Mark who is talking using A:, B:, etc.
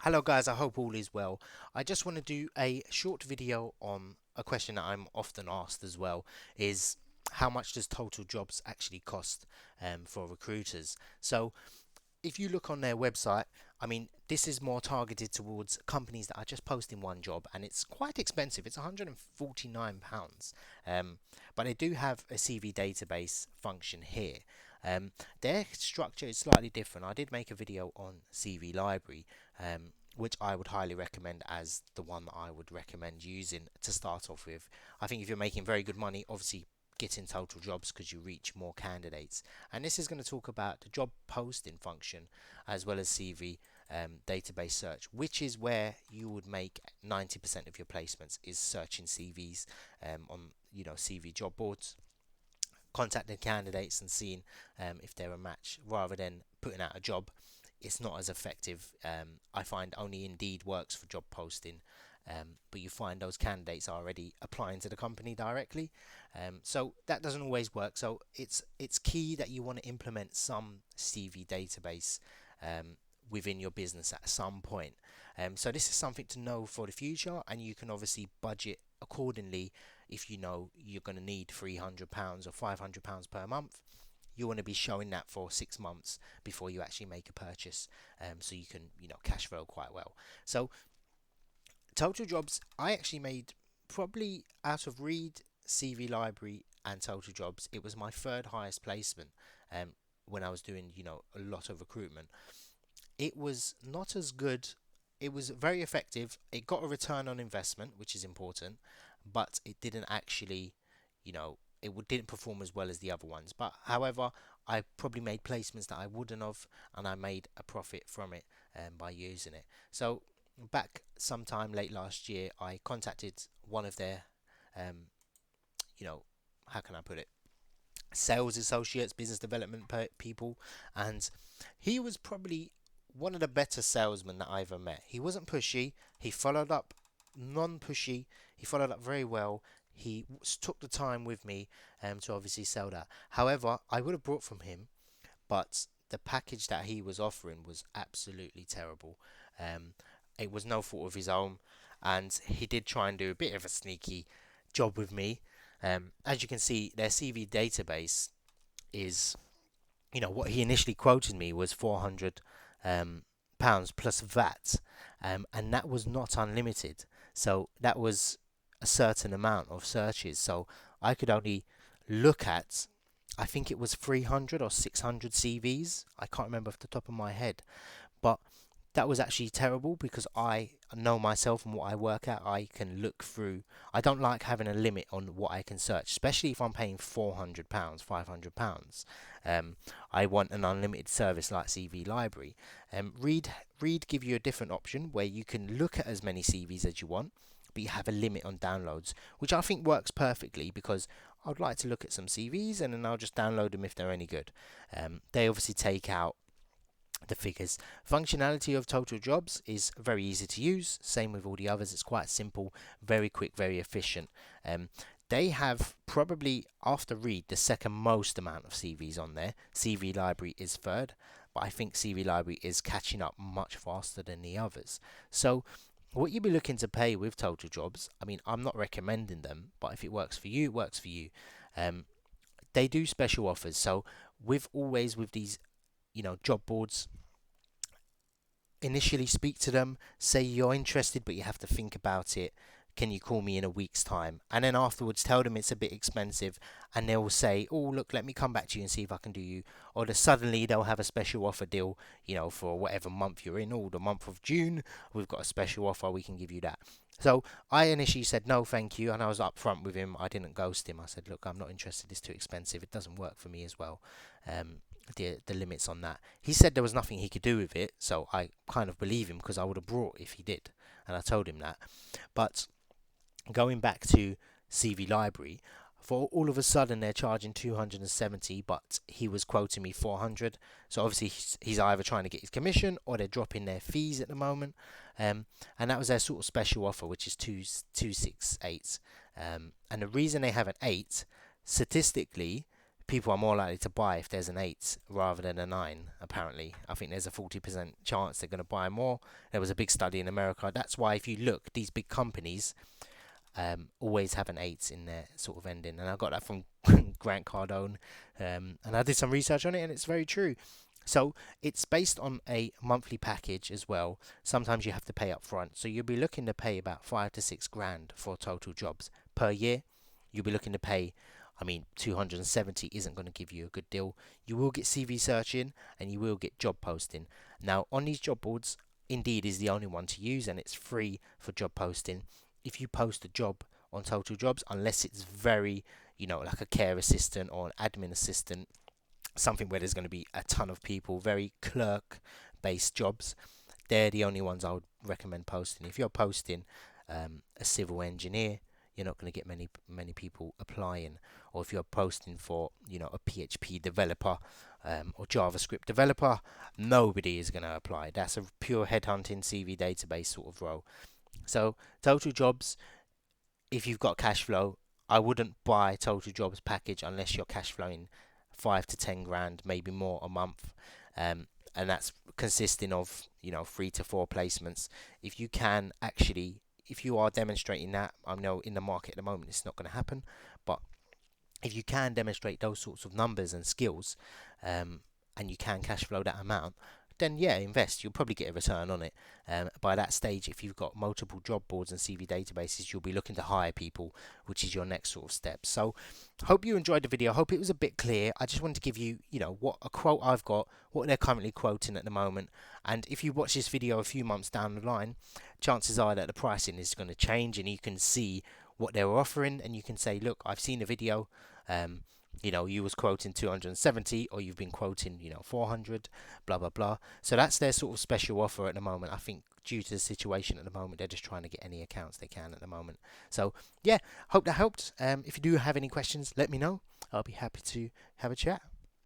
A: Hello guys, I hope all is well. I just want to do a short video on a question that I'm often asked as well is how much does total jobs actually cost for recruiters? So if you look on their website, I mean, this is more targeted towards companies that are just posting one job and it's quite expensive. It's £149. Um, but they do have a CV database function here. Um, their structure is slightly different. I did make a video on CV Library, which I would highly recommend as the one that I would recommend using to start off with. I think if you're making very good money, obviously get in total jobs because you reach more candidates. And this is going to talk about the job posting function as well as CV database search, which is where you would make 90% of your placements is searching CVs on CV job boards, contacting candidates and seeing if they're a match rather than putting out a job. It's not as effective. I find only Indeed works for job posting, but you find those candidates are already applying to the company directly. So that doesn't always work. So it's key that you want to implement some CV database um, within your business at some point. So this is something to know for the future, and you can obviously budget accordingly if you know you're going to need £300 or £500 per month. You want to be showing that for 6 months before you actually make a purchase, so you can cash flow quite well. So total jobs, I actually made probably out of Reed, CV Library, and total jobs, it was my third highest placement um, when I was doing a lot of recruitment. It was not as good. It was very effective. It got a return on investment, which is important, but it didn't actually, didn't perform as well as the other ones. But however, I probably made placements that I wouldn't have, and I made a profit from it by using it. So back sometime late last year, I contacted one of their, um, you know, how can I put it, sales associates, business development people, and he was probably one of the better salesmen that I ever met. He wasn't pushy. He followed up non-pushy. He followed up very well. He took the time with me to obviously sell that. However, I would have bought from him, but the package that he was offering was absolutely terrible. Um, it was no fault of his own, and he did try and do a bit of a sneaky job with me. As you can see, their CV database is, what he initially quoted me was £400 pounds plus VAT, and that was not unlimited. So that was a certain amount of searches. So I could only look at, I think it was 300 or 600 CVs. I can't remember off the top of my head, but that was actually terrible because I know myself and what I work at. I can look through. I don't like having a limit on what I can search, especially if I'm paying £400, £500. I want an unlimited service like CV Library. Read give you a different option where you can look at as many CVs as you want, but you have a limit on downloads, which I think works perfectly because I'd like to look at some CVs and then I'll just download them if they're any good. They obviously take out the figures. Functionality of Total Jobs is very easy to use. Same with all the others. It's quite simple, very quick, very efficient. Um, they have probably after Read the second most amount of CVs on there. CV Library is third, but I think CV Library is catching up much faster than the others. So what you'd be looking to pay with Total Jobs, I mean, I'm not recommending them, but if it works for you, it works for you. Um, they do special offers. So with these, job boards, initially speak to them, say you're interested, but you have to think about it. Can you call me in a week's time? And then afterwards, tell them it's a bit expensive, and they will say, "Oh, look, let me come back to you and see if I can do you." Or suddenly they'll have a special offer deal, for whatever month you're in. Or the month of June, we've got a special offer, we can give you that. So I initially said no, thank you, and I was upfront with him. I didn't ghost him. I said, "Look, I'm not interested. It's too expensive. It doesn't work for me as well." Um, the limits on that. He said there was nothing he could do with it, so I kind of believe him because I would have brought if he did, and I told him that. But going back to CV Library, for all of a sudden they're charging 270, but he was quoting me 400. So obviously he's either trying to get his commission or they're dropping their fees at the moment. And that was their sort of special offer, which is 268. And the reason they have an 8, statistically, people are more likely to buy if there's an 8 rather than a 9, apparently. I think there's a 40% chance they're going to buy more. There was a big study in America. That's why if you look, these big companies always have an 8 in their sort of ending. And I got that from Grant Cardone. And I did some research on it, and it's very true. So it's based on a monthly package as well. Sometimes you have to pay up front. So you'll be looking to pay about 5 to 6 grand for total jobs per year. You'll be looking to pay, I mean, 270 isn't going to give you a good deal. You will get CV searching and you will get job posting. Now, on these job boards, Indeed is the only one to use, and it's free for job posting. If you post a job on Total Jobs, unless it's very, like a care assistant or an admin assistant, something where there's going to be a ton of people, very clerk based jobs, they're the only ones I would recommend posting. If you're posting a civil engineer, you're not going to get many people applying. Or if you're posting for a PHP developer or JavaScript developer, nobody is going to apply. That's a pure headhunting CV database sort of role. So Total Jobs, if you've got cash flow, I wouldn't buy Total Jobs package unless you're cash flowing 5 to 10 grand, maybe more a month, and that's consisting of 3 to 4 placements. If you can actually, if you are demonstrating that, I know in the market at the moment it's not going to happen, but if you can demonstrate those sorts of numbers and skills, and you can cash flow that amount, then yeah, invest. You'll probably get a return on it. By that stage, if you've got multiple job boards and CV databases, you'll be looking to hire people, which is your next sort of step. So, hope you enjoyed the video. Hope it was a bit clear. I just wanted to give you, what a quote I've got, what they're currently quoting at the moment. And if you watch this video a few months down the line, chances are that the pricing is going to change, and you can see what they were offering, and you can say, look, I've seen a video. You was quoting 270, or you've been quoting 400, blah blah blah. So that's their sort of special offer at the moment. I think due to the situation at the moment, they're just trying to get any accounts they can at the moment. So yeah, hope that helped. If you do have any questions, let me know. I'll be happy to have a chat.